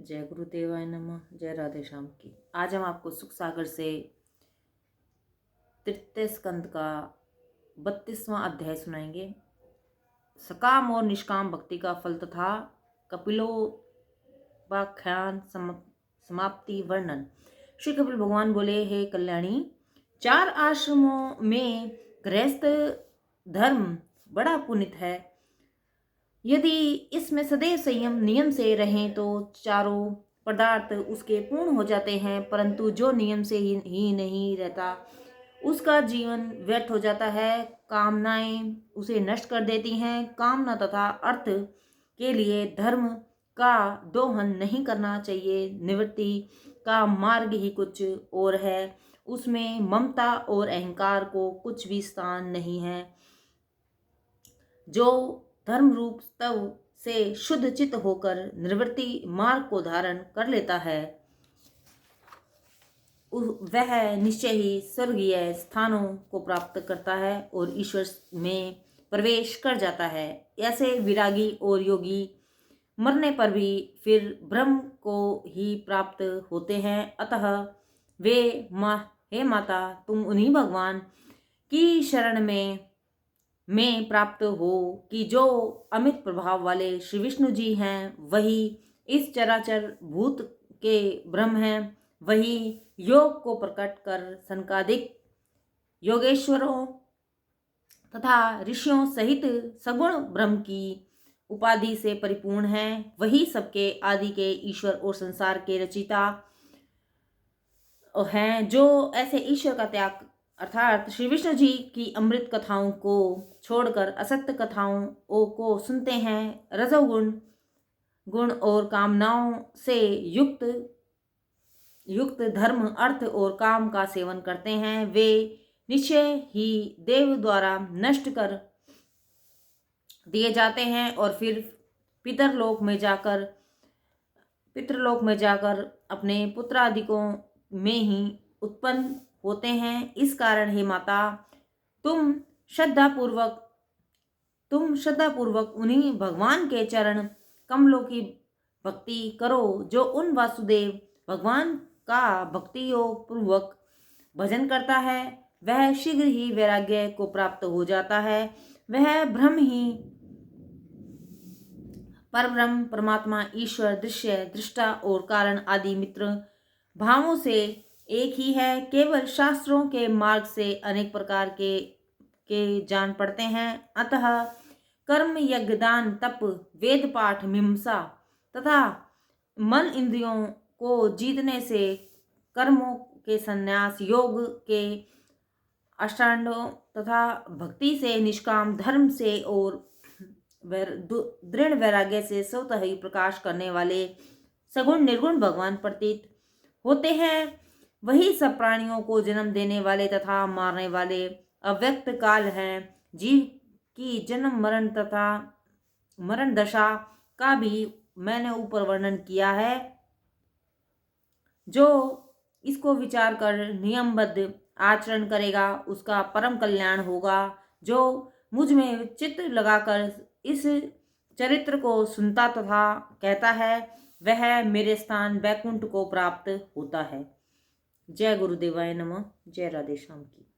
जय गुरुदेवाय नमः। जय राधे श्याम की। आज हम आपको सुख सागर से तृतीय स्कंद का 32वां अध्याय सुनाएंगे। सकाम और निष्काम भक्ति का फल तथा कपिलोपाख्यान समाप्ति वर्णन। श्री कपिल भगवान बोले, हे कल्याणी, 4 आश्रमों में गृहस्थ धर्म बड़ा पुनित है। यदि इसमें सदैव संयम नियम से रहें तो चारों पदार्थ उसके पूर्ण हो जाते हैं, परंतु जो नियम से ही नहीं रहता उसका जीवन व्यर्थ हो जाता है। कामनाएं उसे नष्ट कर देती हैं। कामना तथा अर्थ के लिए धर्म का दोहन नहीं करना चाहिए। निवृत्ति का मार्ग ही कुछ और है, उसमें ममता और अहंकार को कुछ भी स्थान नहीं है। जो धर्म रूप तव से शुद्ध चित्त होकर निवृत्ति मार्ग को धारण कर लेता है, वह निश्चय ही स्वर्गीय स्थानों को प्राप्त करता है और ईश्वर में प्रवेश कर जाता है। ऐसे विरागी और योगी मरने पर भी फिर ब्रह्म को ही प्राप्त होते हैं। अतः हे माता, तुम उन्हीं भगवान की शरण में प्राप्त हो कि जो अमित प्रभाव वाले श्री विष्णु जी हैं, वही इस चराचर भूत के ब्रह्म हैं। वही योग को प्रकट कर सनकादिक योगेश्वरों तथा ऋषियों सहित सगुण ब्रह्म की उपाधि से परिपूर्ण है। वही सबके आदि के ईश्वर और संसार के रचिता हैं। जो ऐसे ईश्वर का त्याग अर्थात श्री विष्णु जी की अमृत कथाओं को छोड़कर असत्य कथाओं को सुनते हैं, रजोगुण गुण और कामनाओं से युक्त धर्म अर्थ और काम का सेवन करते हैं, वे निश्चय ही देव द्वारा नष्ट कर दिए जाते हैं और फिर पितरलोक में जाकर अपने पुत्रादिकों में ही उत्पन्न होते हैं। इस कारण हे माता, तुम श्रद्धापूर्वक उन्हीं भगवान के चरण कमलों की भक्ति करो। जो उन वासुदेव भगवान का भक्ति योग पूर्वक भजन करता है, वह शीघ्र ही वैराग्य को प्राप्त हो जाता है। वह ब्रह्म ही परब्रह्म परमात्मा ईश्वर दृश्य दृष्टा और कारण आदि मित्र भावों से एक ही है। केवल शास्त्रों के मार्ग से अनेक प्रकार के जान पड़ते हैं। अतः कर्म यज्ञ दान तप वेद पाठ मीमांसा तथा मन इंद्रियों को जीतने से, कर्मों के संन्यास योग के अष्टांगों तथा भक्ति से, निष्काम धर्म से और दृढ़ वैराग्य से स्वतः ही प्रकाश करने वाले सगुण निर्गुण भगवान प्रतीत होते हैं। वही सब प्राणियों को जन्म देने वाले तथा मारने वाले अव्यक्त काल हैं। जीव की जन्म मरण तथा मरण दशा का भी मैंने ऊपर वर्णन किया है। जो इसको विचार कर नियमबद्ध आचरण करेगा, उसका परम कल्याण होगा। जो मुझ में चित्त लगाकर इस चरित्र को सुनता तथा कहता है, वह मेरे स्थान वैकुंठ को प्राप्त होता है। जय गुरुदेवाय नमः। जय राधे श्याम की।